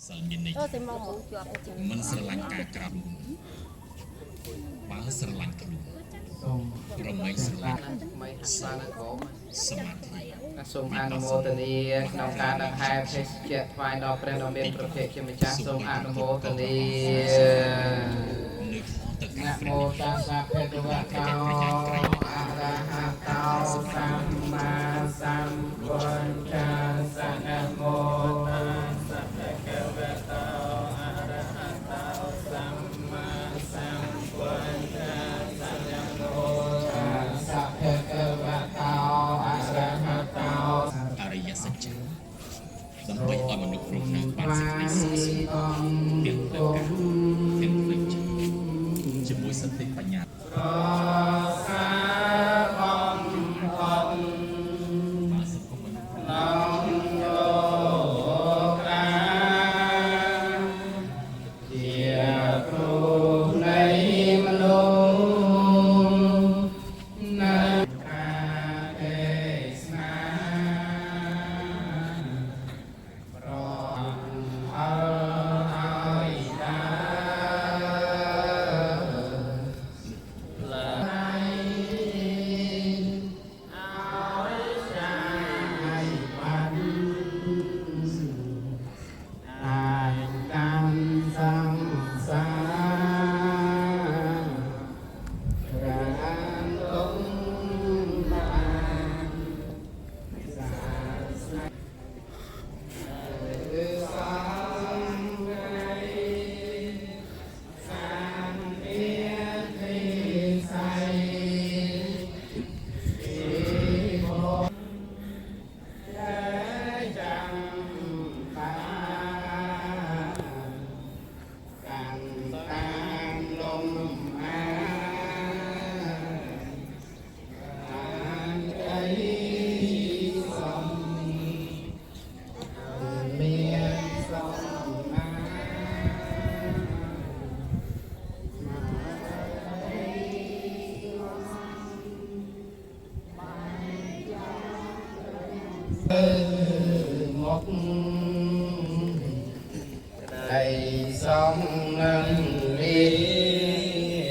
សិលមានន័យមិនស្រឡាញ់ការក្រៅបើស្រឡាញ់ខ្លួនរមែងស្រឡាញ់សមាធិសូមអនុមោទនាក្នុងការដង្ហែភេសជ្ជៈថ្វាយដល់ព្រះដ៏មានប្រភេទជាម្ចាស់សូមអនុមោទនាណាមោតាសៈភេទវៈតោអរហតោសម្មាសម្ពុទ្ធัสสะนะโมตัสสะภะคะវะតោអរហតោសម្មាសម្ពុទ្ធัสสะนะโมតាសៈភะคะវៈតោអរហតោអរិយសច្ចៈដើម្បីឲ្យមនុស្សរស់នៅបានសេចក្តីសុខទាំងផ្លូវកាយទាំងផ្លូវចិត្តជាមួយសតិបញ្ញាសាបំផុតបាទសុខមនុស្សឡងយោក្រាជាគ្រូនៃមនុស្សនៅការទេសនាប្រអល់ឲ្យដាមកដៃសំនឹងរៀ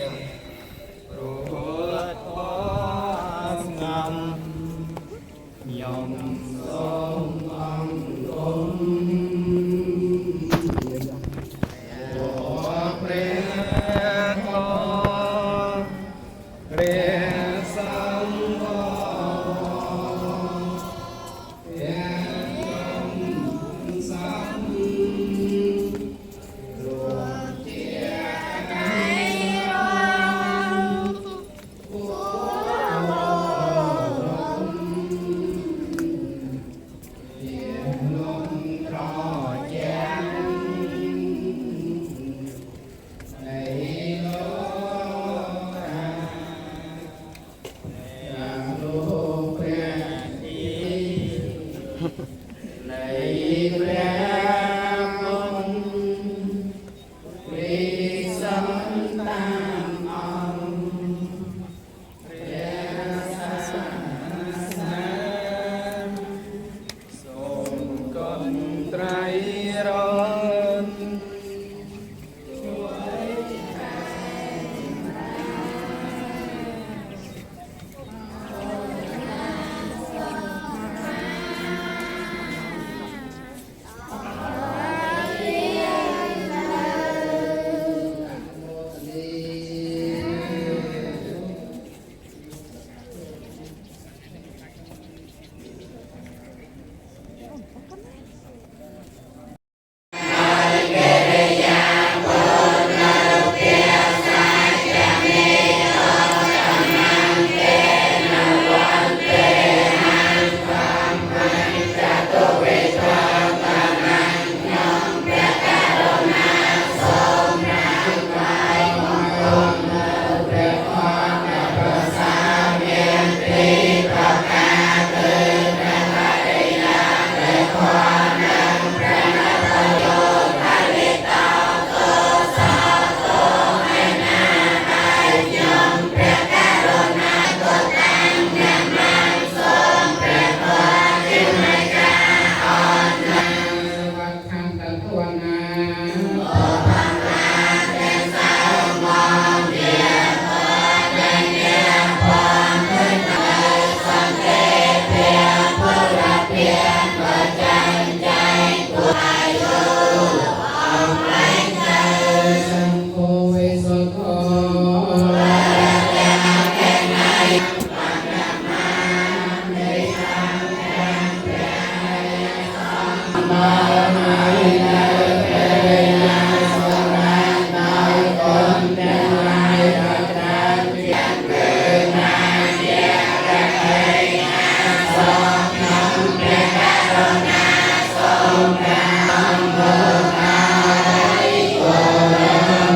បរួតបស្ងំខ្ញុំសូមអង្គមព្រះព្រះសង្ឃជា สังโฆเวสุโธ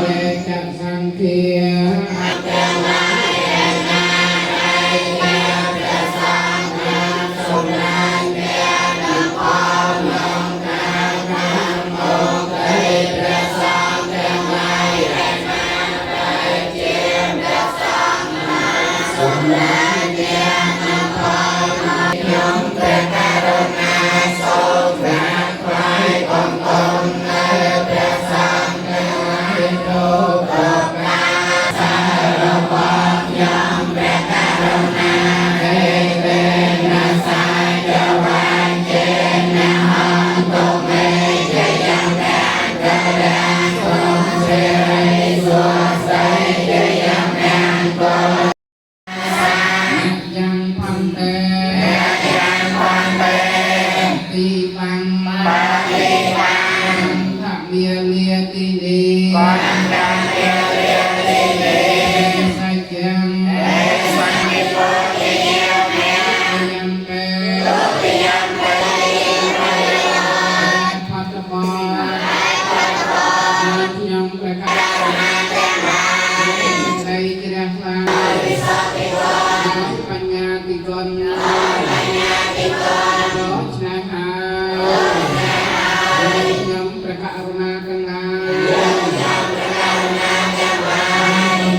เวกัสสังเคีย ยังพันเตตีปังทักเมียเลียตีดีใส่เกียงยังเปพัตบอยังประกาศใส่เกียงลาปัญญาติกรชนะหายมประกาศนากังนา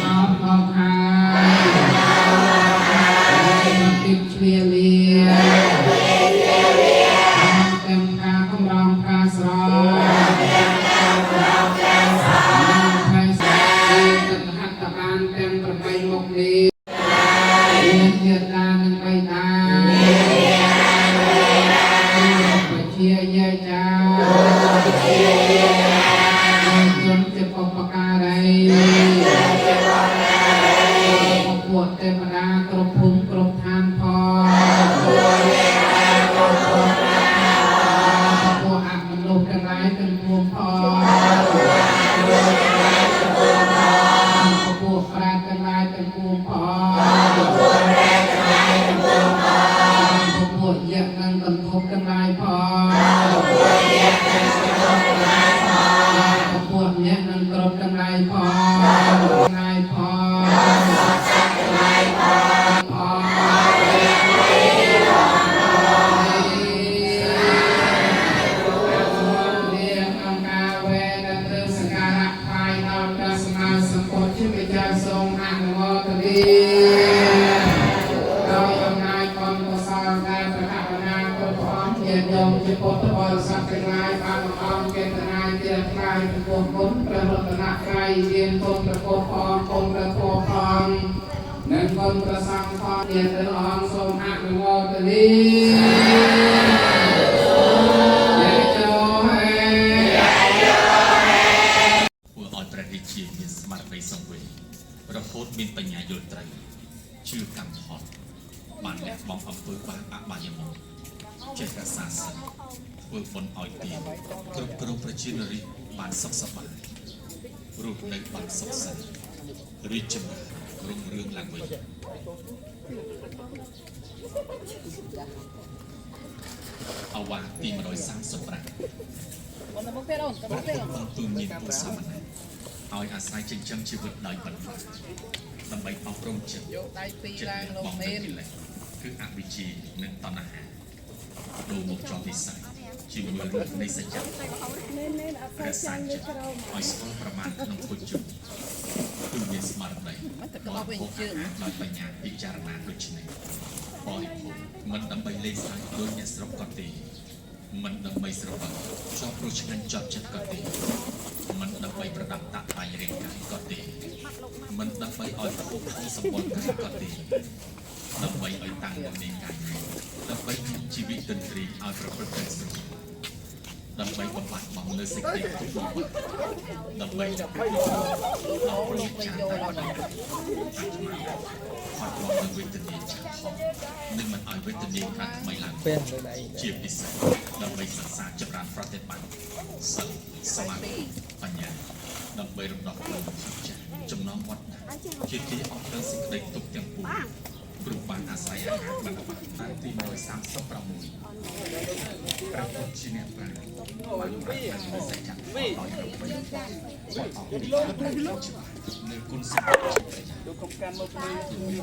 เอาหายติดเชียเลียเต็มคาคำรองคาสรอไทยสายตัดหัตถบานเต็มประไปหมกดีเยียดาหนึ่งใบตาเชียเยจ้าจนจะปกปากอะไรปวดเต็มดากรบภูมิกรบทานพอปวดอักมันลงกันไรเป็นภูมิพอปวดปรากันไรเป็นภูมิพอปวดเยอะนั่งตันทบกันไรพอปวดเยอะนั่งกรบกันไรพอไรพอเรียกอังกาเวนันเรื่องสการะภายนอกดัสมาสมโภชิมิจาทรงอังโมตลีเรายังนายกองกุศลการประกาศนาตัวพร้อมเกียรติยงจิปุตตบริษัทเป็นลายบางออมเกตนายเจียรกายเป็นพวงพ้นประรตนะไกรเรียนตนประโคพองคงประโคพองนั่นคนประสังพองเรียนตนองทรงอังโมตลีពួកអត់ព្រះរាជាមានស្មារតីសង្វេគរហូតមានបញ្ញាយល់ត្រូវជឿកម្មផលបានលះបង់អំពើបាបអបាយមុខចេះរក្សាសិលធ្វើបុណ្យឲ្យទានគ្រប់គ្រងប្រជានារីបានសុខសប្បាយរស់នៅបានសុខសាន្តរីកចម្រើនរុងរឿងឡើងវិញអវាទទី135ព្រះពុទ្ធបង្ទូលមានពុទ្ធសាមណេរឲ្យអាស្រ័យចិញ្ចឹមជីវិតដោយបិណ្ឌបាតដើម្បីអប់រំចិត្តចិត្តបងទៅកិលេសគឺអវិជ្ជានិងតណ្ហាដូរមកចំវិស័យជាមួយរូបនៃសច្ចៈព្រះសច្ចៈឲ្យស្គាល់ប្រមាណក្នុងពុទ្ធជុំគឺមានស្មារតីបរិភោគអាហារដោយបញ្ញាពិចារណាដូចនេះបរិភោគមិនដើម្បីលេងសើចដោយអ្នកស្រុកក៏ទេ មិនដើម្បីស្រវឹងជាប់ព្រោះឆ្ងាញ់ជាប់ចិត្តក៏ទេមិនដើម្បីប្រដាប់តាក់បាញ់រាងកាយក៏ទេមិនដើម្បីឲ្យប្រភពផលសម្បត្តិក៏ទេដើម្បីឲ្យតាំងនៅនៃកាយដើម្បីមានជីវិតតន្ត្រីឲ្យប្រព្រឹត្តទៅស្រួលដើម្បីបំបត្តិមកលើសេចក្តីទុក្ខដើម្បីចាប់ពីលោកប្រញាប់ចាស់តែប៉ុណ្ណឹងខាត់មកនឹងវេទនាចាស់នឹងមិនឲ្យវេទនាខាត់ថ្មីឡើងជាពិសេសដើម្បីសិក្សាចម្រើនប្រតិបត្តិសិលសមាធិបញ្ញាដើម្បីរំដោះខ្លួនចាស់ចំណងវត្តជាទីអស់ទៅសេចក្តីទុក្ខទាំងពួងព្រោះបានអាស្រ័យអាហារបានតាមទី136ព្រះពុទ្ធជាអ្នកប្រាជ្ញបានប្រាជ្ញាសច្ចៈដោយរំពេញវត្តអស់ពីនៅគុណសម្បត្តិ ดูกรมการมาคุย